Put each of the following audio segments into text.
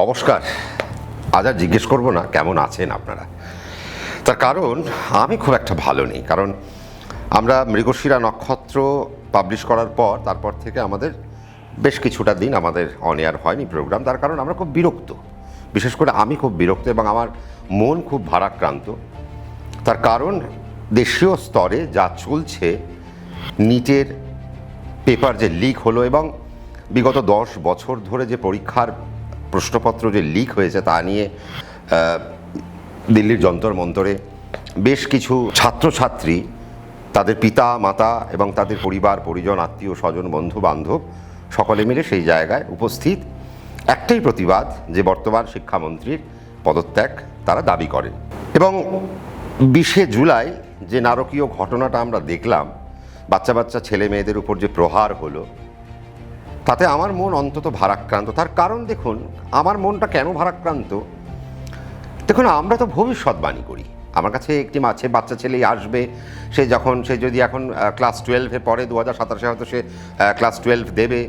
নমস্কার। আজ আর জিজ্ঞেস করবো না কেমন আছেন আপনারা, তার কারণ আমি খুব একটা ভালো নেই। কারণ আমরা মৃগশিরা নক্ষত্র পাবলিশ করার পর তারপর থেকে আমাদের বেশ কিছুটা দিন আমাদের অন এয়ার হয়নি প্রোগ্রাম। তার কারণ আমরা খুব বিরক্ত, বিশেষ করে আমি খুব বিরক্ত এবং আমার মন খুব ভারাক্রান্ত। তার কারণ দেশীয় স্তরে যা চলছে, নিটের পেপার যে লিক হলো এবং বিগত 10 বছর ধরে যে পরীক্ষার প্রশ্নপত্র যে লিক হয়েছে তা নিয়ে দিল্লির যন্তর মন্তরে বেশ কিছু ছাত্রছাত্রী, তাদের পিতা মাতা এবং তাদের পরিবার পরিজন, আত্মীয় স্বজন, বন্ধু বান্ধব সকলে মিলে সেই জায়গায় উপস্থিত একটাই প্রতিবাদ যে বর্তমান শিক্ষামন্ত্রীর পদত্যাগ তারা দাবি করেন। এবং 20শে জুলাই যে নারকীয় ঘটনাটা আমরা দেখলাম, বাচ্চা বাচ্চা ছেলে মেয়েদের উপর যে প্রহার হলো, তাতে আমার মন অন্তত ভারাক্রান্ত। তার কারণ দেখুন, আমার মনটা কেন ভারাক্রান্ত, দেখুন আমরা তো ভবিষ্যৎবাণী করি। আমার কাছে একটি বাচ্চা ছেলেই আসবে, সে যদি এখন ক্লাস 12-এ পড়ে, 2027-এ হয়তো সে ক্লাস 12 দেবে,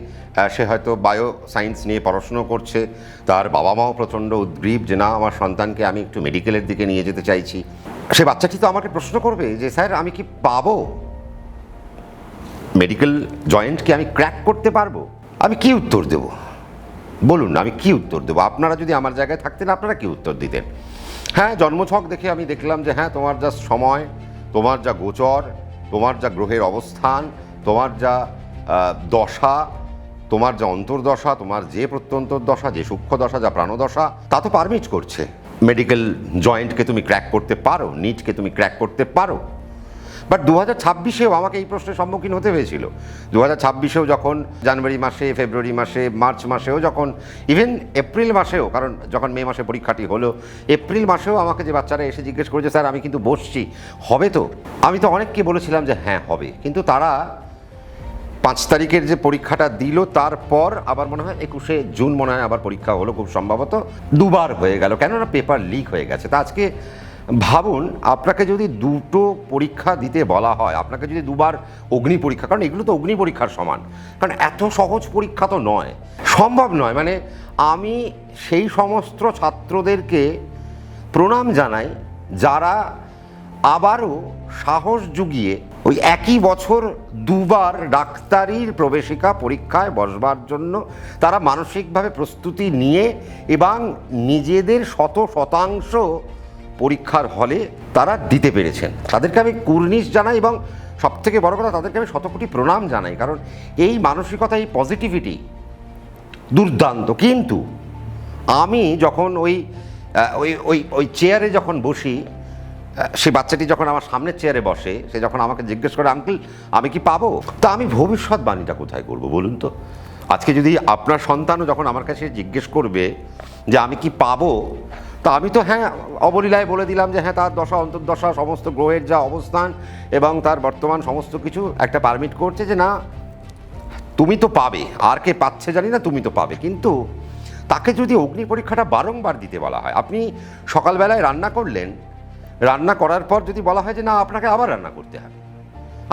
সে হয়তো বায়ো সায়েন্স নিয়ে পড়াশুনো করছে, তার বাবা মাও প্রচণ্ড উদ্গ্রীব যে না আমার সন্তানকে আমি একটু মেডিকেলের দিকে নিয়ে যেতে চাইছি। সে বাচ্চাটি তো আমাকে প্রশ্ন করবে যে স্যার আমি কি পাবো, মেডিকেল জয়েন্ট কি আমি ক্র্যাক করতে পারবো? আমি কি উত্তর দেব বলুন, আমি কি উত্তর দেবো? আপনারা যদি আমার জায়গায় থাকতেন আপনারা কি উত্তর দিতেন? হ্যাঁ, জন্মছক দেখে আমি দেখলাম যে হ্যাঁ, তোমার যা সময়, তোমার যা গোচর, তোমার যা গ্রহের অবস্থান, তোমার যা দশা, তোমার যা অন্তর্দশা, তোমার যে প্রত্যন্তর দশা, যে সূক্ষ্ম দশা, যা প্রাণদশা, তা তো পারমিট করছে মেডিকেল জয়েন্টকে তুমি ক্র্যাক করতে পারো, নিটকে তুমি ক্র্যাক করতে পারো। বাট 2026-এও আমাকে এই প্রশ্নের সম্মুখীন হতে হয়েছিল। 2026-এও যখন জানুয়ারি মাসে, ফেব্রুয়ারি মাসে, মার্চ মাসেও, যখন ইভেন এপ্রিল মাসেও, কারণ যখন মে মাসে পরীক্ষাটি হলো, এপ্রিল মাসেও আমাকে যে বাচ্চারা এসে জিজ্ঞেস করেছে স্যার আমি কিন্তু বসছি, হবে তো? আমি তো অনেককে বলেছিলাম যে হ্যাঁ হবে, কিন্তু তারা 5 তারিখের যে পরীক্ষাটা দিল তারপর আবার মনে হয় 21শে জুন মনে হয় আবার পরীক্ষা হলো, খুব সম্ভবত দুবার হয়ে গেল, কেননা পেপার লিক হয়ে গেছে। তা আজকে ভাবুন, আপনাকে যদি দুটো পরীক্ষা দিতে বলা হয়, আপনাকে যদি দুবার অগ্নি পরীক্ষা, কারণ এগুলো তো অগ্নি পরীক্ষার সমান, কারণ এত সহজ পরীক্ষা তো নয়, সম্ভব নয়। মানে আমি সেই সমস্ত ছাত্রদেরকে প্রণাম জানাই যারা আবারও সাহস জুগিয়ে ওই একই বছর দুবার ডাক্তারির প্রবেশিকা পরীক্ষায় বসবার জন্য তারা মানসিকভাবে প্রস্তুতি নিয়ে এবং নিজেদের 100% পরীক্ষার হলে তারা দিতে পেরেছেন। তাদেরকে আমি কুর্নিশ জানাই এবং সবথেকে বড় কথা তাদেরকে আমি শতকোটি প্রণাম জানাই, কারণ এই মানসিকতা, এই পজিটিভিটি দুর্দান্ত। কিন্তু আমি যখন ওই চেয়ারে যখন বসি, সে বাচ্চাটি যখন আমার সামনের চেয়ারে বসে, সে যখন আমাকে জিজ্ঞেস করে আঙ্কেল আমি কি পাবো, তা আমি ভবিষ্যৎবাণীটা কোথায় করব বলুন তো? আজকে যদি আপনার সন্তানও যখন আমার কাছে জিজ্ঞেস করবে যে আমি কি পাবো, তা আমি তো হ্যাঁ অবলীলায় বলে দিলাম যে হ্যাঁ তার দশা অন্তর্দশা, সমস্ত গ্রহের যা অবস্থান এবং তার বর্তমান সমস্ত কিছু একটা পারমিট করছে যে না তুমি তো পাবে, আর কে পাচ্ছে জানি না, তুমি তো পাবে। কিন্তু তাকে যদি অগ্নি পরীক্ষাটা বারংবার দিতে বলা হয়, আপনি সকালবেলায় রান্না করলেন, রান্না করার পর যদি বলা হয় যে না আপনাকে আবার রান্না করতে হবে,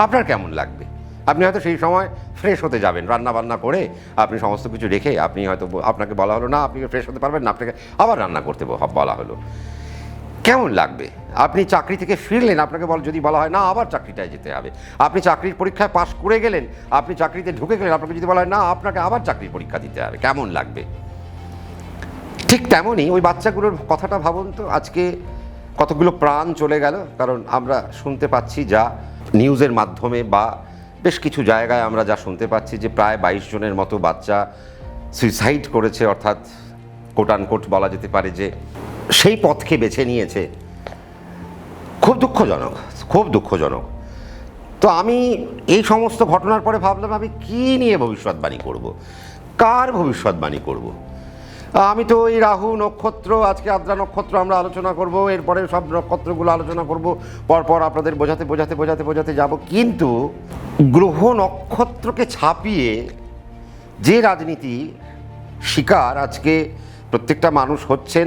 আপনার কেমন লাগবে? আপনি হয়তো সেই সময় ফ্রেশ হতে যাবেন, রান্না বান্না করে আপনি সমস্ত কিছু রেখে আপনি হয়তো, আপনাকে বলা হলো না আপনি ফ্রেশ হতে পারবেন না, আপনাকে আবার রান্না করতে বলা হলো, কেমন লাগবে? আপনি চাকরি থেকে ফিরলেন, আপনাকে যদি বলা হয় না আবার চাকরিটায় যেতে হবে, আপনি চাকরির পরীক্ষায় পাশ করে গেলেন, আপনি চাকরিতে ঢুকে গেলেন, আপনাকে যদি বলা হয় না আপনাকে আবার চাকরির পরীক্ষা দিতে হবে, কেমন লাগবে? ঠিক তেমনই ওই বাচ্চাগুলোর কথাটা ভাবুন তো, আজকে কতগুলো প্রাণ চলে গেল। কারণ আমরা শুনতে পাচ্ছি যা নিউজের মাধ্যমে বা বেশ কিছু জায়গায় আমরা যা শুনতে পাচ্ছি যে প্রায় 22 জনের মতো বাচ্চা সুইসাইড করেছে, অর্থাৎ কোট বলা যেতে পারে যে সেই পথকে বেছে নিয়েছে। খুব দুঃখজনক, খুব দুঃখজনক। তো আমি এই সমস্ত ঘটনার পরে ভাবলাম আমি কী নিয়ে ভবিষ্যৎবাণী করব, কার ভবিষ্যৎবাণী করব? আমি তো এই রাহু নক্ষত্র, আজকে আদ্রা নক্ষত্র আমরা আলোচনা করব, এরপরে সব নক্ষত্রগুলো আলোচনা করব, পরপর আপনাদের বোঝাতে যাব। কিন্তু গ্রহ নক্ষত্রকে ছাপিয়ে যে রাজনীতি শিকার আজকে প্রত্যেকটা মানুষ হচ্ছেন,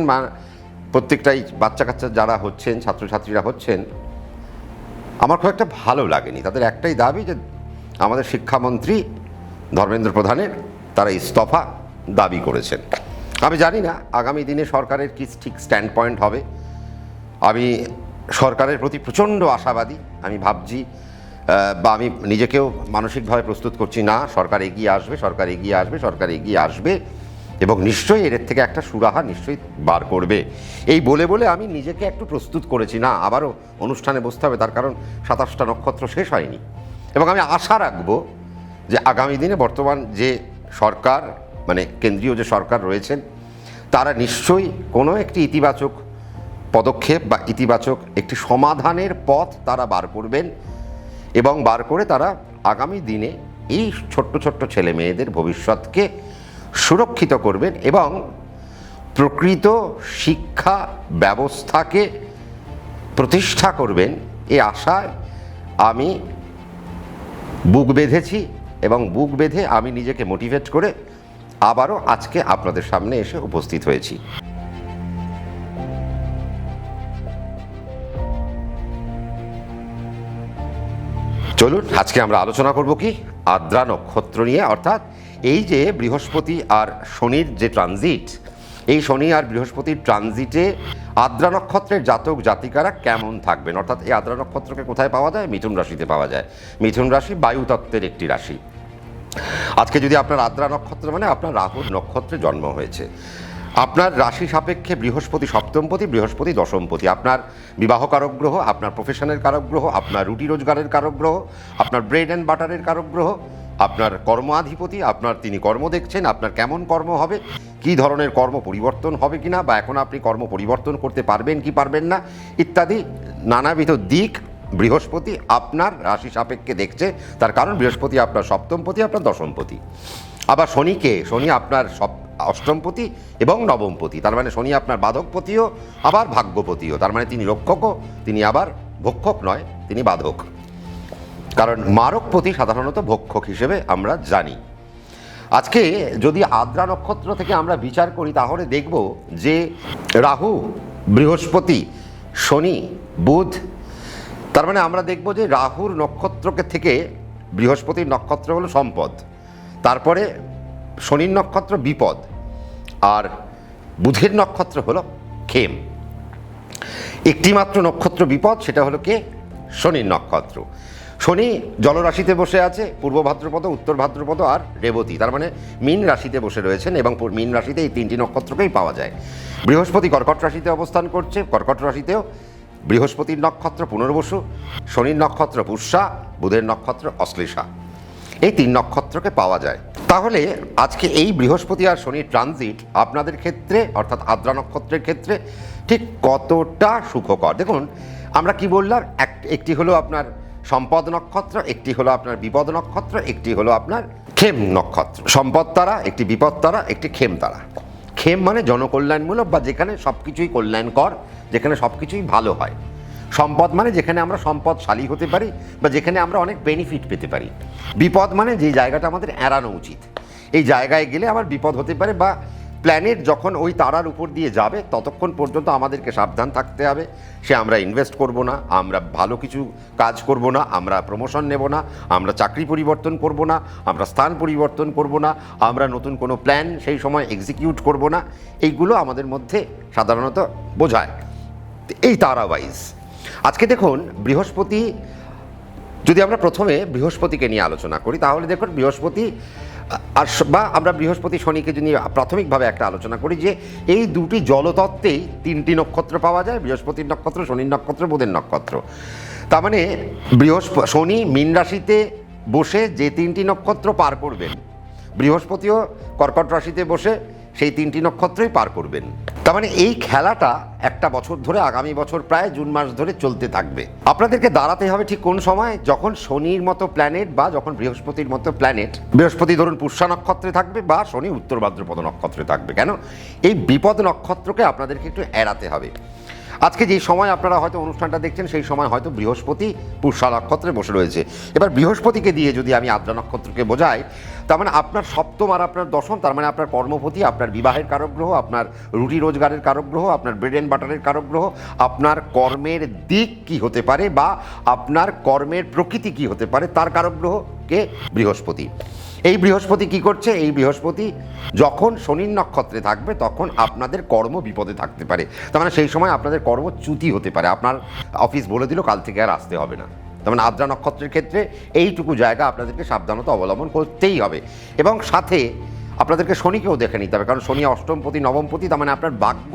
প্রত্যেকটাই বাচ্চা কাচ্চা যারা হচ্ছেন, ছাত্রছাত্রীরা হচ্ছেন, আমার খুব একটা ভালো লাগেনি। তাদের একটাই দাবি যে আমাদের শিক্ষামন্ত্রী ধর্মেন্দ্র প্রধানের তারা ইস্তফা দাবি করেছেন। আমি জানি না আগামী দিনে সরকারের কি ঠিক স্ট্যান্ড পয়েন্ট হবে। আমি সরকারের প্রতি প্রচণ্ড আশাবাদী। আমি ভাবছি বা আমি নিজেকেও মানসিকভাবে প্রস্তুত করছি, না সরকার এগিয়ে আসবে, সরকার এগিয়ে আসবে, সরকার এগিয়ে আসবে এবং নিশ্চয়ই এর থেকে একটা সুরাহা নিশ্চয়ই বার করবে। এই বলে বলে আমি নিজেকে একটু প্রস্তুত করেছি, না আবারও অনুষ্ঠানে বসতে হবে, তার কারণ 27টা নক্ষত্র শেষ হয়নি। এবং আমি আশা রাখবো যে আগামী দিনে বর্তমান যে সরকার, মানে কেন্দ্রীয় যে সরকার রয়েছেন, তারা নিশ্চয়ই কোনো একটি ইতিবাচক পদক্ষেপ বা ইতিবাচক একটি সমাধানের পথ তারা বার করবেন এবং বার করে তারা আগামী দিনে এই ছোট্ট ছোট্ট ছেলে মেয়েদের ভবিষ্যৎকে সুরক্ষিত করবেন এবং প্রকৃত শিক্ষা ব্যবস্থাকে প্রতিষ্ঠা করবেন। এই আশায় আমি বুক বেঁধেছি এবং বুক বেঁধে আমি নিজেকে মোটিভেট করে আবারও আজকে আপনাদের সামনে এসে উপস্থিত হয়েছি। চলুন আজকে আমরা আলোচনা করব কি আদ্রা নক্ষত্র নিয়ে, অর্থাৎ এই যে বৃহস্পতি আর শনির যে ট্রানজিট, এই শনি আর বৃহস্পতির ট্রানজিটে আদ্রা নক্ষত্রের জাতক জাতিকারা কেমন থাকবেন। অর্থাৎ এই আদ্রা নক্ষত্রকে কোথায় পাওয়া যায়? মিথুন রাশিতে পাওয়া যায়। মিথুন রাশি বায়ুতত্ত্বের একটি রাশি। আজকে যদি আপনার আদ্রা নক্ষত্র মানে আপনার রাহুর নক্ষত্রে জন্ম হয়েছে, আপনার রাশি সাপেক্ষে বৃহস্পতি সপ্তমপতি, বৃহস্পতি দশমপতি, আপনার বিবাহ কারক গ্রহ, আপনার প্রফেশনের কারক গ্রহ, আপনার রুটি রোজগারের কারক গ্রহ, আপনার ব্রেড অ্যান্ড বাটারের কারক গ্রহ, আপনার কর্মাধিপতি, আপনার তিনি কর্ম দেখছেন, আপনার কেমন কর্ম হবে, কি ধরনের কর্ম পরিবর্তন হবে কিনা, বা এখন আপনি কর্ম পরিবর্তন করতে পারবেন কি পারবেন না ইত্যাদি নানাবিধ দিক বৃহস্পতি আপনার রাশি সাপেক্ষে দেখছে। তার কারণ বৃহস্পতি আপনার সপ্তমপতি, আপনার দশমপতি। আবার শনি আপনার অষ্টমপতি এবং নবমপতি, তার মানে শনি আপনার বাধকপতিও আবার ভাগ্যপতিও, তার মানে তিনি রক্ষকও, তিনি আবার ভক্ষক নয়, তিনি বাধক। কারণ মারকপতি সাধারণত ভক্ষক হিসেবে আমরা জানি। আজকে যদি আদ্রা নক্ষত্র থেকে আমরা বিচার করি তাহলে দেখব যে রাহু, বৃহস্পতি, শনি, বুধ, তার মানে আমরা দেখব যে রাহুর নক্ষত্রকে থেকে বৃহস্পতির নক্ষত্র হলো সম্পদ, তারপরে শনির নক্ষত্র বিপদ, আর বুধের নক্ষত্র হলো ক্ষেম। একটি মাত্র নক্ষত্র বিপদ, সেটা হলো কে? শনির নক্ষত্র। শনি জলরাশিতে বসে আছে, পূর্ব ভাদ্রপদ, উত্তর ভাদ্রপদ আর রেবতী, তার মানে মীন রাশিতে বসে রয়েছেন এবং মীন রাশিতে এই তিনটি নক্ষত্রকেই পাওয়া যায়। বৃহস্পতি কর্কট রাশিতে অবস্থান করছে, কর্কট রাশিতেও বৃহস্পতির নক্ষত্র পুনর্বসু, শনির নক্ষত্র পুষ্যা, বুধের নক্ষত্র অশ্লেষা, এই তিন নক্ষত্রকে পাওয়া যায়। তাহলে আজকে এই বৃহস্পতি আর শনির ট্রানজিট আপনাদের ক্ষেত্রে অর্থাৎ আদ্রা নক্ষত্রের ক্ষেত্রে ঠিক কতটা সুখকর। দেখুন আমরা কি বললাম, একটি হলো আপনার সম্পদ নক্ষত্র, একটি হলো আপনার বিপদ নক্ষত্র, একটি হলো আপনার ক্ষেম নক্ষত্র। সম্পদ তারা, একটি বিপদ তারা, একটি ক্ষেম তারা। ক্ষেম মানে জনকল্যাণমূলক বা যেখানে সব কিছুই কল্যাণকর, যেখানে সব কিছুই ভালো হয়। সম্পদ মানে যেখানে আমরা সম্পদশালী হতে পারি বা যেখানে আমরা অনেক বেনিফিট পেতে পারি। বিপদ মানে যে জায়গাটা আমাদের এড়ানো উচিত, এই জায়গায় গেলে আমার বিপদ হতে পারে, বা প্ল্যানেট যখন ওই তারার উপর দিয়ে যাবে ততক্ষণ পর্যন্ত আমাদেরকে সাবধান থাকতে হবে। সে আমরা ইনভেস্ট করব না, আমরা ভালো কিছু কাজ করব না, আমরা প্রমোশন নেব না, আমরা চাকরি পরিবর্তন করব না, আমরা স্থান পরিবর্তন করব না, আমরা নতুন কোনো প্ল্যান সেই সময় এক্সিকিউট করব না। এইগুলো আমাদের মধ্যে সাধারণত বোঝায় এই তারা ওয়াইজ। আজকে দেখুন বৃহস্পতি, যদি আমরা প্রথমে বৃহস্পতিকে নিয়ে আলোচনা করি তাহলে দেখুন বৃহস্পতি আর বা আমরা বৃহস্পতি শনিকে যদি প্রাথমিকভাবে একটা আলোচনা করি যে এই দুটি জলতত্ত্বেই তিনটি নক্ষত্র পাওয়া যায়, বৃহস্পতির নক্ষত্র, শনির নক্ষত্র, বুধের নক্ষত্র। তার মানে শনি মীন রাশিতে বসে যে তিনটি নক্ষত্র পার করবেন, বৃহস্পতিও কর্কট রাশিতে বসে সেই তিনটি নক্ষত্রই পার করবেন। তার মানে এই খেলাটা একটা বছর ধরে, আগামী বছর প্রায় জুন মাস ধরে চলতে থাকবে। আপনাদেরকে দাঁড়াতে হবে ঠিক কোন সময়, যখন শনির মতো প্ল্যানেট বা যখন বৃহস্পতির মতো প্ল্যানেট, বৃহস্পতি ধরুন পুষ্যা নক্ষত্রে থাকবে বা শনি উত্তর ভাদ্রপদ নক্ষত্রে থাকবে। কেন? এই বিপদ নক্ষত্রকে আপনাদেরকে একটু এড়াতে হবে। আজকে যে সময় আপনারা হয়তো অনুষ্ঠানটা দেখছেন সেই সময় হয়তো বৃহস্পতি পুষ্যা নক্ষত্রে বসে রয়েছে। এবার বৃহস্পতিকে দিয়ে যদি আমি আদ্রা নক্ষত্রকে বোঝাই, তার মানে আপনার সপ্তম আর আপনার দশম, তার মানে আপনার কর্মপতি, আপনার বিবাহের কারক গ্রহ, আপনার রুটি রোজগারের কারক গ্রহ, আপনার ব্রেড অ্যান্ড বাটারের কারক গ্রহ, আপনার কর্মের দিক কি হতে পারে বা আপনার কর্মের প্রকৃতি কি হতে পারে তার কারক গ্রহ কে? বৃহস্পতি। এই বৃহস্পতি কি করছে? এই বৃহস্পতি যখন শনির নক্ষত্রে থাকবে তখন আপনাদের কর্ম বিপদে থাকতে পারে। তার মানে সেই সময় আপনাদের কর্মচ্যুতি হতে পারে, আপনার অফিস বলে দিল কাল থেকে আর আসতে হবে না। তার মানে আদ্রা নক্ষত্রের ক্ষেত্রে এইটুকু জায়গা আপনাদেরকে সাবধানতা অবলম্বন করতেই হবে। এবং সাথে আপনাদেরকে শনিকেও দেখে নিতে হবে, কারণ শনি অষ্টমপতি নবমপতি, তার মানে আপনার ভাগ্য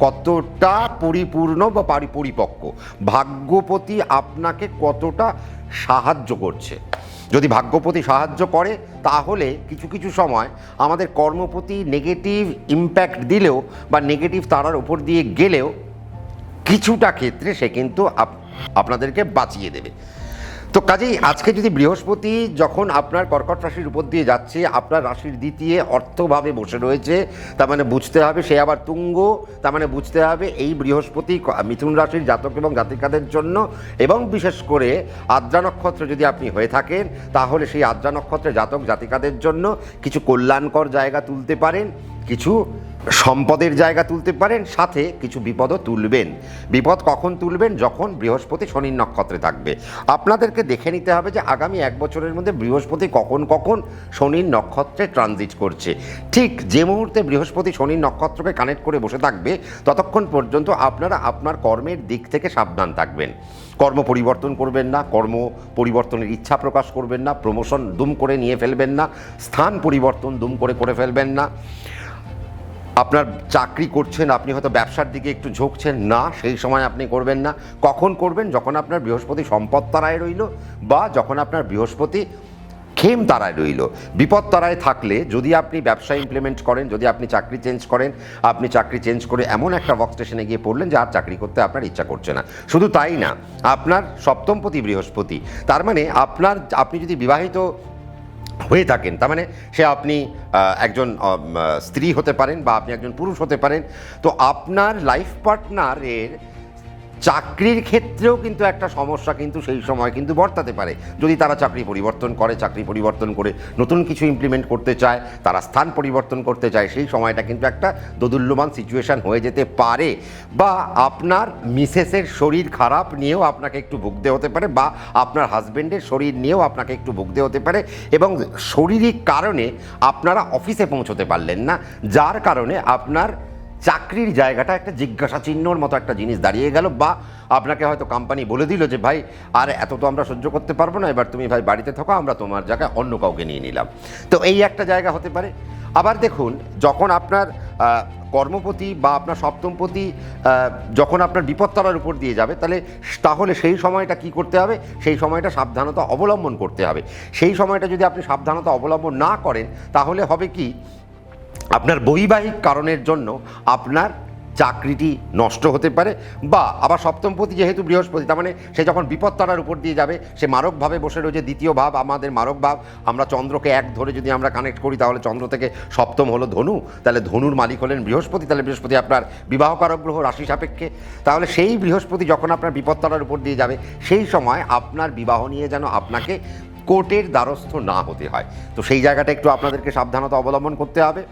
কতটা পরিপূর্ণ বা পরিপক্ক, ভাগ্যপতি আপনাকে কতটা সাহায্য করছে। যদি ভাগ্যপতি সাহায্য করে তাহলে কিছু কিছু সময় আমাদের কর্মপতি নেগেটিভ ইম্প্যাক্ট দিলেও বা নেগেটিভ তারার উপর দিয়ে গেলেও কিছুটা ক্ষেত্রে সে কিন্তু আপনাদেরকে বাঁচিয়ে দেবে। তো কাজেই আজকে যদি বৃহস্পতি যখন আপনার কর্কট রাশির উপর দিয়ে যাচ্ছে, আপনার রাশির দ্বিতীয় অর্থভাবে বসে রয়েছে, তার মানে বুঝতে হবে সে আবার তুঙ্গ, তার মানে বুঝতে হবে এই বৃহস্পতি মিথুন রাশির জাতক এবং জাতিকাদের জন্য, এবং বিশেষ করে আদ্রা নক্ষত্র যদি আপনি হয়ে থাকেন তাহলে সেই আদ্রা নক্ষত্রের জাতক জাতিকাদের জন্য কিছু কল্যাণকর জায়গা তুলতে পারেন, কিছু সম্পদের জায়গা তুলতে পারেন, সাথে কিছু বিপদও তুলবেন। বিপদ কখন তুলবেন? যখন বৃহস্পতি শনির নক্ষত্রে থাকবে। আপনাদেরকে দেখে নিতে হবে যে আগামী 1 বছরের মধ্যে বৃহস্পতি কখন কখন শনির নক্ষত্রে ট্রানজিট করছে। ঠিক যে মুহূর্তে বৃহস্পতি শনির নক্ষত্রকে কানেক্ট করে বসে থাকবে ততক্ষণ পর্যন্ত আপনারা আপনার কর্মের দিক থেকে সাবধান থাকবেন। কর্ম পরিবর্তন করবেন না, কর্ম পরিবর্তনের ইচ্ছা প্রকাশ করবেন না, প্রমোশন দুম করে নিয়ে ফেলবেন না, স্থান পরিবর্তন দুম করে ফেলবেন না। আপনার চাকরি করছেন, আপনি হয়তো ব্যবসার দিকে একটু ঝুঁকছেন না, সেই সময় আপনি করবেন না। কখন করবেন? যখন আপনার বৃহস্পতি সম্পদ তারায় রইল বা যখন আপনার বৃহস্পতি খেম তারায় রইল। বিপদ তারায় থাকলে যদি আপনি ব্যবসা ইমপ্লিমেন্ট করেন, যদি আপনি চাকরি চেঞ্জ করেন, আপনি চাকরি চেঞ্জ করে এমন একটা ওয়ার্ক স্টেশনে গিয়ে পড়লেন যে আর চাকরি করতে আপনার ইচ্ছা করছে না। শুধু তাই না, আপনার সপ্তমপতি বৃহস্পতি, তার মানে আপনি যদি বিবাহিত হয়ে থাকেন, তার মানে সে আপনি একজন স্ত্রী হতে পারেন বা আপনি একজন পুরুষ হতে পারেন, তো আপনার লাইফ পার্টনারের চাকরির ক্ষেত্রেও কিন্তু একটা সমস্যা কিন্তু সেই সময় কিন্তু বর্তাতে পারে। যদি তারা চাকরি পরিবর্তন করে, চাকরি পরিবর্তন করে নতুন কিছু ইমপ্লিমেন্ট করতে চায়, তারা স্থান পরিবর্তন করতে চায়, সেই সময়টা কিন্তু একটা দোদুল্যমান সিচুয়েশান হয়ে যেতে পারে। বা আপনার মিসেসের শরীর খারাপ নিয়েও আপনাকে একটু ভুগতে হতে পারে, বা আপনার হাজব্যান্ডের শরীর নিয়েও আপনাকে একটু ভুগতে হতে পারে, এবং শারীরিক কারণে আপনারা অফিসে পৌঁছতে পারলেন না, যার কারণে আপনার চাকরির জায়গাটা একটা জিজ্ঞাসা চিহ্নর মতো একটা জিনিস দাঁড়িয়ে গেল। বা আপনাকে হয়তো কোম্পানি বলে দিল যে ভাই আর এত তো আমরা সহ্য করতে পারবো না, এবার তুমি ভাই বাড়িতে থাকো, আমরা তোমার জায়গায় অন্য কাউকে নিয়ে নিলাম। তো এই একটা জায়গা হতে পারে। আবার দেখুন, যখন আপনার কর্মপতি বা আপনার সপ্তমপতি যখন আপনার বিপদতারার উপর দিয়ে যাবে তাহলে সেই সময়টা কি করতে হবে? সেই সময়টা সাবধানতা অবলম্বন করতে হবে। সেই সময়টা যদি আপনি সাবধানতা অবলম্বন না করেন তাহলে হবে কি, আপনার বৈবাহিক কারণের জন্য আপনার চাকরিটি নষ্ট হতে পারে। বা আবার সপ্তমপতি যেহেতু বৃহস্পতি, তার মানে সে যখন বিপদ তারার উপর দিয়ে যাবে, সে মারকভাবে বসে রয়েছে, দ্বিতীয় ভাব আমাদের মারক ভাব। আমরা চন্দ্রকে 1 ধরে যদি আমরা কানেক্ট করি তাহলে চন্দ্র থেকে সপ্তম হলো ধনু, তাহলে ধনুর মালিক হলেন বৃহস্পতি, তাহলে বৃহস্পতি আপনার বিবাহকারক গ্রহ রাশি সাপেক্ষে। তাহলে সেই বৃহস্পতি যখন আপনার বিপদ তারার উপর দিয়ে যাবে সেই সময় আপনার বিবাহ নিয়ে যেন আপনাকে কোর্টের দ্বারস্থ না হতে হয়। তো সেই জায়গাটা একটু আপনাদেরকে সাবধানতা অবলম্বন করতে হবে।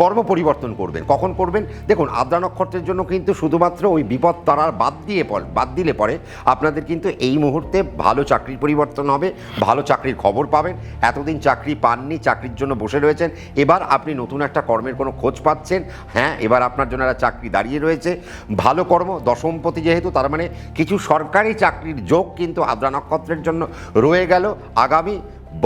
কর্ম পরিবর্তন করবেন, কখন করবেন? দেখুন, আদ্রা নক্ষত্রের জন্য কিন্তু শুধুমাত্র ওই বিপদ তারার বাদ দিলে পরে আপনাদের কিন্তু এই মুহূর্তে ভালো চাকরির পরিবর্তন হবে, ভালো চাকরির খবর পাবেন। এতদিন চাকরি পাননি, চাকরির জন্য বসে রয়েছেন, এবার আপনি নতুন একটা কর্মের কোনো খোঁজ পাচ্ছেন। হ্যাঁ, এবার আপনার জন্য একটা চাকরি দাঁড়িয়ে রয়েছে, ভালো কর্ম। দশমপতি যেহেতু, তার মানে কিছু সরকারি চাকরির যোগ কিন্তু আদ্রা নক্ষত্রের জন্য রয়ে গেল আগামী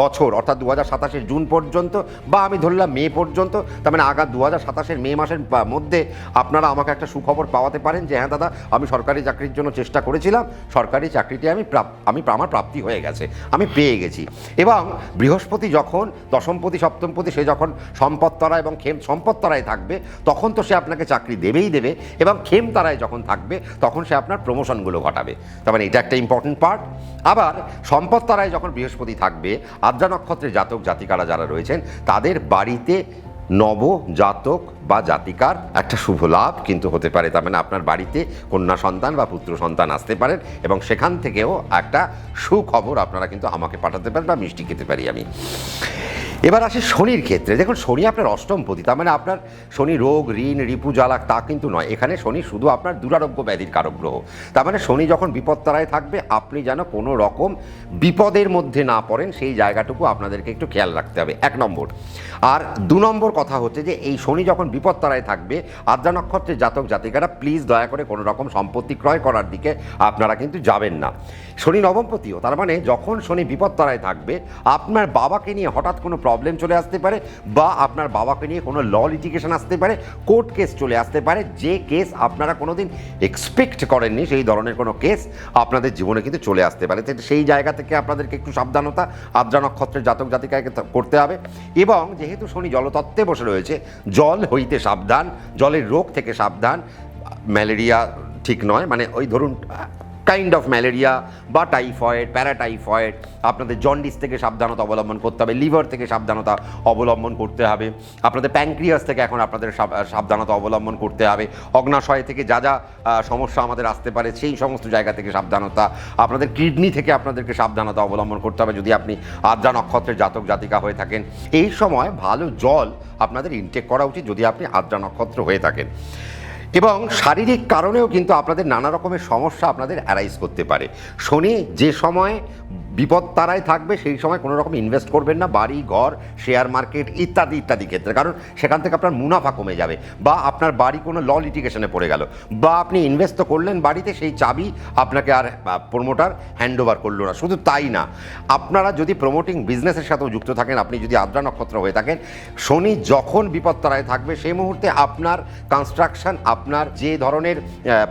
বছর, অর্থাৎ 2027 জুন পর্যন্ত, বা আমি ধরলাম মে পর্যন্ত। তার মানে 2027 মে মাসের মধ্যে আপনারা আমাকে একটা সুখবর পাওয়াতে পারেন যে হ্যাঁ দাদা, আমি সরকারি চাকরির জন্য চেষ্টা করেছিলাম, সরকারি চাকরিটি আমার প্রাপ্তি হয়ে গেছে, আমি পেয়ে গেছি। এবং বৃহস্পতি যখন দশমপতি সপ্তমপতি, সে যখন সম্পদ তারায় এবং খেম সম্পদ তারায় থাকবে তখন তো সে আপনাকে চাকরি দেবেই দেবে, এবং খেম তারায় যখন থাকবে তখন সে আপনার প্রমোশনগুলো ঘটাবে। তার মানে এটা একটা ইম্পর্টেন্ট পার্ট। আবার সম্পদ তারায় যখন বৃহস্পতি থাকবে, আদ্রা নক্ষত্রের জাতক জাতিকারা যারা রয়েছেন তাদের বাড়িতে নব জাতক বা জাতিকার একটা শুভ লাভ কিন্তু হতে পারে। তার মানে আপনার বাড়িতে কন্যা সন্তান বা পুত্র সন্তান আসতে পারেন, এবং সেখান থেকেও একটা সুখবর আপনারা কিন্তু আমাকে পাঠাতে পারেন বা মিষ্টি খেতে পারি আমি। এবার আসি শনির ক্ষেত্রে। দেখুন, শনি আপনার অষ্টমপতি, তার মানে আপনার শনি রোগ, ঋণ, রিপু, জ্বালা তা কিন্তু নয়। এখানে শনি শুধু আপনার দুরারোগ্য ব্যাধির কারক গ্রহ। তার মানে শনি যখন বিপদতারায় থাকবে, আপনি যেন কোনো রকম বিপদের মধ্যে না পড়েন, সেই জায়গাটুকু আপনাদেরকে একটু খেয়াল রাখতে হবে, 1 নম্বর। আর 2 নম্বর কথা হচ্ছে যে এই শনি যখন বিপদতারায় থাকবে, আদ্রা নক্ষত্রের জাতক জাতিকারা প্লিজ দয়া করে কোনো রকম সম্পত্তি ক্রয় করার দিকে আপনারা কিন্তু যাবেন না। শনি নবমপতিও, তার মানে যখন শনি বিপদতারায় থাকবে, আপনার বাবাকে নিয়ে হঠাৎ কোনো প্রবলেম চলে আসতে পারে, বা আপনার বাবাকে নিয়ে কোনো ল লিটিগেশন আসতে পারে, কোর্ট কেস চলে আসতে পারে, যে কেস আপনারা কোনোদিন এক্সপেক্ট করেননি, সেই ধরনের কোনো কেস আপনাদের জীবনে কিন্তু চলে আসতে পারে। তো সেই জায়গা থেকে আপনাদেরকে একটু সাবধানতা আদ্রা নক্ষত্রের জাতক জাতিকাকে করতে হবে। এবং যেহেতু শনি জলতত্ত্বে বসে রয়েছে, জল হইতে সাবধান, জলের রোগ থেকে সাবধান। ম্যালেরিয়া ঠিক নয়, মানে ওই ধরুন কাইন্ড অফ ম্যালেরিয়া বা টাইফয়েড, প্যারাটাইফয়েড, আপনাদের জন্ডিস থেকে সাবধানতা অবলম্বন করতে হবে, লিভার থেকে সাবধানতা অবলম্বন করতে হবে, আপনাদের প্যানক্রিয়াস থেকে এখন আপনাদের সাবধানতা অবলম্বন করতে হবে, অগ্নাশয় থেকে যা যা সমস্যা আমাদের আসতে পারে সেই সমস্ত জায়গা থেকে সাবধানতা, আপনাদের কিডনি থেকে আপনাদেরকে সাবধানতা অবলম্বন করতে হবে যদি আপনি আদ্রা নক্ষত্রের জাতক জাতিকা হয়ে থাকেন। এই সময় ভালো জল আপনাদের ইনটেক করা উচিত যদি আপনি আদ্রা নক্ষত্র হয়ে থাকেন। এবং শারীরিক কারণেও কিন্তু আপনাদের নানা রকমের সমস্যা আপনাদের অ্যারাইজ করতে পারে। শনি যে সময় বিপদ তারায় থাকবে, সেই সময় কোনো রকম ইনভেস্ট করবেন না, বাড়ি ঘর, শেয়ার মার্কেট ইত্যাদি ইত্যাদি ক্ষেত্রে, কারণ সেখান থেকে আপনার মুনাফা কমে যাবে, বা আপনার বাড়ি কোনো ল লিটিগেশনে পড়ে গেল, বা আপনি ইনভেস্ট তো করলেন বাড়িতে, সেই চাবি আপনাকে আর প্রমোটার হ্যান্ড ওভার করলো না। শুধু তাই না, আপনারা যদি প্রমোটিং বিজনেসের সাথেও যুক্ত থাকেন, আপনি যদি আদ্রা নক্ষত্র হয়ে থাকেন, শনি যখন বিপদ তারায় থাকবে সেই মুহূর্তে আপনার কনস্ট্রাকশন, আপনার যে ধরনের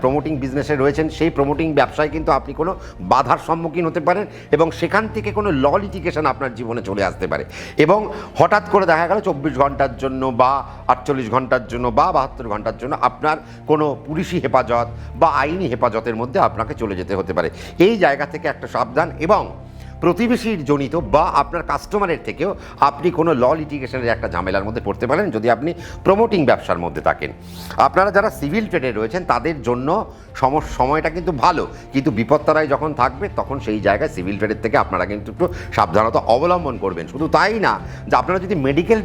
প্রমোটিং বিজনেসে রয়েছেন সেই প্রমোটিং ব্যবসায় কিন্তু আপনি কোনো বাধার সম্মুখীন হতে পারেন, এবং সেখান থেকে কোনো ল লিটিগেশন আপনার জীবনে চলে আসতে পারে। এবং হঠাৎ করে দেখা গেল 24 ঘন্টার জন্য বা 48 ঘন্টার জন্য বা 72 ঘন্টার জন্য আপনার কোনো পুলিশি হেফাজত বা আইনি হেফাজতের মধ্যে আপনাকে চলে যেতে হতে পারে। এই জায়গা থেকে একটা সাবধান। এবং প্রতিবেশীর জনিত বা আপনার কাস্টমারের থেকেও আপনি কোনো ল লিটিগেশনের একটা ঝামেলার মধ্যে পড়তে পারেন যদি আপনি প্রমোটিং ব্যবসার মধ্যে থাকেন। আপনারা যারা সিভিল ট্রেডে রয়েছেন তাদের জন্য সময়টা কিন্তু ভালো, কিন্তু বিপত্তারায় যখন থাকবে তখন সেই জায়গায় সিভিল ট্রেডের থেকে আপনারা কিন্তু একটু সাবধানতা অবলম্বন করবেন। শুধু তাই না, যে আপনারা যদি মেডিকেল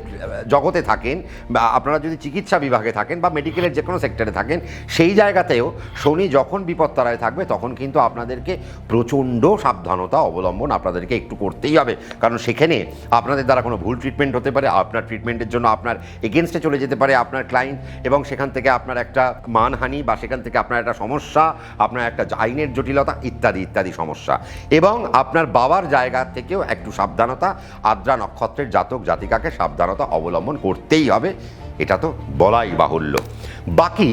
জগতে থাকেন, বা আপনারা যদি চিকিৎসা বিভাগে থাকেন, বা মেডিকেলের যে কোনো সেক্টরে থাকেন, সেই জায়গাতেও শনি যখন বিপত্তারায় থাকবে তখন কিন্তু আপনাদেরকে প্রচণ্ড সাবধানতা অবলম্বন আপনাদেরকে একটু করতেই হবে। কারণ সেখানে আপনাদের দ্বারা কোনো ভুল ট্রিটমেন্ট হতে পারে, আপনার ট্রিটমেন্টের জন্য আপনার এগেনস্টে চলে যেতে পারে আপনার ক্লায়েন্ট, এবং সেখান থেকে আপনার একটা মানহানি, বা সেখান থেকে আপনার একটা সমস্যা, আপনার একটা আইনের জটিলতা ইত্যাদি ইত্যাদি সমস্যা। এবং আপনার বাবার জায়গা থেকেও একটু সাবধানতা আদ্রা নক্ষত্রের জাতক জাতিকাকে সাবধানতা অবলম্বন করতেই হবে, এটা তো বলাই বাহুল্য। বাকি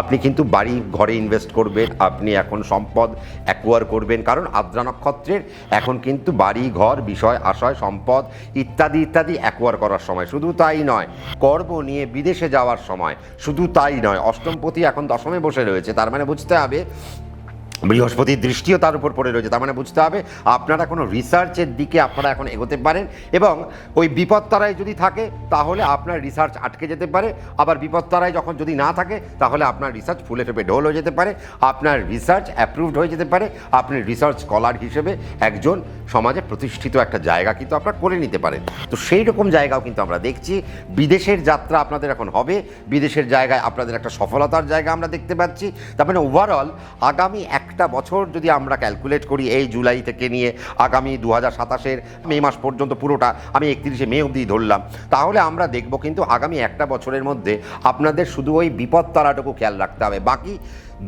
আপনি কিন্তু বাড়ি ঘরে ইনভেস্ট করবেন, আপনি এখন সম্পদ অ্যাকোয়ার করবেন, কারণ আদ্রা নক্ষত্রের এখন কিন্তু বাড়ি ঘর, বিষয় আশয়, সম্পদ ইত্যাদি ইত্যাদি অ্যাকোয়ার করার সময়। শুধু তাই নয়, কর্ম নিয়ে বিদেশে যাওয়ার সময়। শুধু তাই নয়, অষ্টমপতি এখন দশমে বসে রয়েছে, তার মানে বুঝতে হবে বৃহস্পতির দৃষ্টিও তার উপর পড়ে রয়েছে, তার মানে বুঝতে হবে আপনারা কোনো রিসার্চের দিকে আপনারা এখন এগোতে পারেন। এবং ওই বিপত্তারায় যদি থাকে তাহলে আপনার রিসার্চ আটকে যেতে পারে, আবার বিপত্তারায় যখন যদি না থাকে তাহলে আপনার রিসার্চ ফুলে ফেপে ঢোল হয়ে যেতে পারে, আপনার রিসার্চ অ্যাপ্রুভড হয়ে যেতে পারে, আপনি রিসার্চ স্কলার হিসেবে একজন সমাজে প্রতিষ্ঠিত একটা জায়গা কিন্তু আপনারা করে নিতে পারেন। তো সেই রকম জায়গাও কিন্তু আমরা দেখছি। বিদেশের যাত্রা আপনাদের এখন হবে, বিদেশের জায়গায় আপনাদের একটা সফলতার জায়গা আমরা দেখতে পাচ্ছি। তার মানে ওভারঅল আগামী একটা বছর যদি আমরা ক্যালকুলেট করি, এই জুলাই থেকে নিয়ে আগামী 2027-এর মে মাস পর্যন্ত পুরোটা, আমি 31শে মে অবধি ধরলাম, তাহলে আমরা দেখব কিন্তু আগামী একটা বছরের মধ্যে আপনাদের শুধু ওই বিপদ তারাটুকু খেয়াল রাখতে হবে, বাকি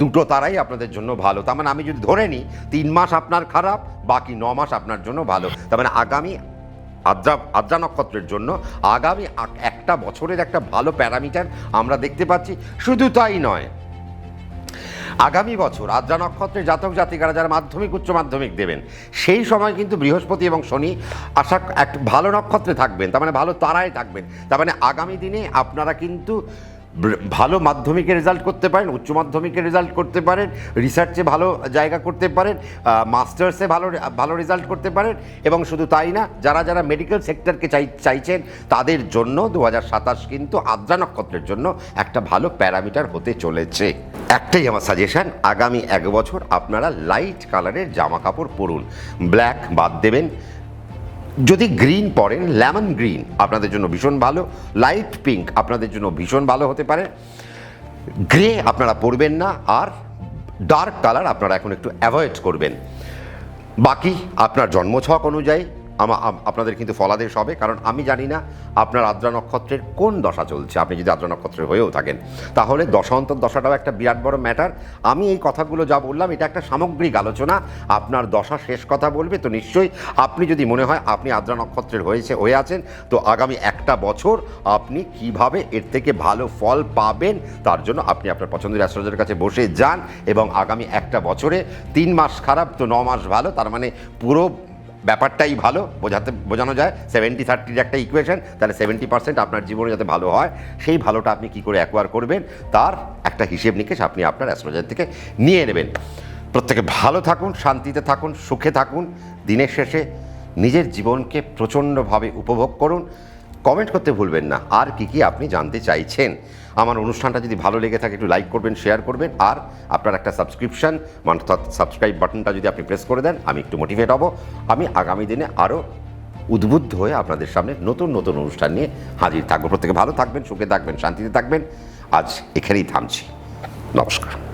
দুটো তারাই আপনাদের জন্য ভালো। তার মানে আমি যদি ধরে নিই 3 মাস আপনার খারাপ, বাকি 9 মাস আপনার জন্য ভালো। তার মানে আগামী আদ্রা নক্ষত্রের জন্য আগামী একটা বছরের একটা ভালো প্যারামিটার আমরা দেখতে পাচ্ছি। শুধু তাই নয়, আগামী বছর আদ্রা নক্ষত্রের জাতক জাতিকারা যারা মাধ্যমিক উচ্চ মাধ্যমিক দেবেন, সেই সময় কিন্তু বৃহস্পতি এবং শনি একটা ভালো নক্ষত্রে থাকবেন, তার মানে ভালো তারায় থাকবেন। তার মানে আগামী দিনে আপনারা কিন্তু ভালো মাধ্যমিকের রেজাল্ট করতে পারেন, উচ্চ মাধ্যমিকের রেজাল্ট করতে পারেন, রিসার্চে ভালো জায়গা করতে পারেন, মাস্টার্সে ভালো রেজাল্ট করতে পারেন। এবং শুধু তাই না, যারা যারা মেডিকেল সেক্টরকে চাইছেন তাদের জন্য 2027 কিন্তু আদ্রা নক্ষত্রের জন্য একটা ভালো প্যারামিটার হতে চলেছে। একটাই আমার সাজেশন, আগামী 1 বছর আপনারা লাইট কালারের জামা কাপড় পরুন, ব্ল্যাক বাদ দেবেন, যদি গ্রিন পড়েন, লেমন গ্রিন আপনাদের জন্য ভীষণ ভালো, লাইট পিঙ্ক আপনাদের জন্য ভীষণ ভালো হতে পারে, গ্রে আপনারা পরবেন না, আর ডার্ক কালার আপনারা এখন একটু অ্যাভয়েড করবেন। বাকি আপনার জন্মছক অনুযায়ী আপনাদের কিন্তু ফলাদেশ হবে, কারণ আমি জানি না আপনার আদ্রা নক্ষত্রের কোন দশা চলছে। আপনি যদি আদ্রা নক্ষত্রের হয়েও থাকেন তাহলে দশান্তর দশাটাও একটা বিরাট বড় ম্যাটার। আমি এই কথাগুলো যা বললাম এটা একটা সামগ্রিক আলোচনা, আপনার দশা শেষ কথা বলবে। তো নিশ্চয়ই আপনি যদি মনে হয় আপনি আদ্রা নক্ষত্রের হয়ে আছেন, তো আগামী একটা বছর আপনি কিভাবে এর থেকে ভালো ফল পাবেন তার জন্য আপনি আপনার পছন্দের অ্যাস্ট্রোলজারের কাছে বসে যান, এবং আগামী একটা বছরে 3 মাস খারাপ তো 9 মাস ভালো, তার মানে পুরো ব্যাপারটাই ভালো বোঝানো যায়। 70-30 একটা ইকুয়েশন, তাহলে 70% আপনার জীবনে যাতে ভালো হয়, সেই ভালোটা আপনি কী করে অ্যাকোয়ার করবেন তার একটা হিসেব নিকেশ আপনি আপনার অ্যাস্ট্রোলজার থেকে নিয়ে নেবেন। প্রত্যেকে ভালো থাকুন, শান্তিতে থাকুন, সুখে থাকুন, দিনের শেষে নিজের জীবনকে প্রচণ্ডভাবে উপভোগ করুন। কমেন্ট করতে ভুলবেন না আর কি আপনি জানতে চাইছেন। আমার অনুষ্ঠানটা যদি ভালো লেগে থাকে একটু লাইক করবেন, শেয়ার করবেন, আর আপনার একটা সাবস্ক্রিপশন অর্থাৎ সাবস্ক্রাইব বাটনটা যদি আপনি প্রেস করে দেন আমি একটু মোটিভেট হব। আমি আগামী দিনে আরও উদ্বুদ্ধ হয়ে আপনাদের সামনে নতুন নতুন অনুষ্ঠান নিয়ে হাজির থাকবো। প্রত্যেকে ভালো থাকবেন, সুখে থাকবেন, শান্তিতে থাকবেন। আজ এখানেই থামছি। নমস্কার।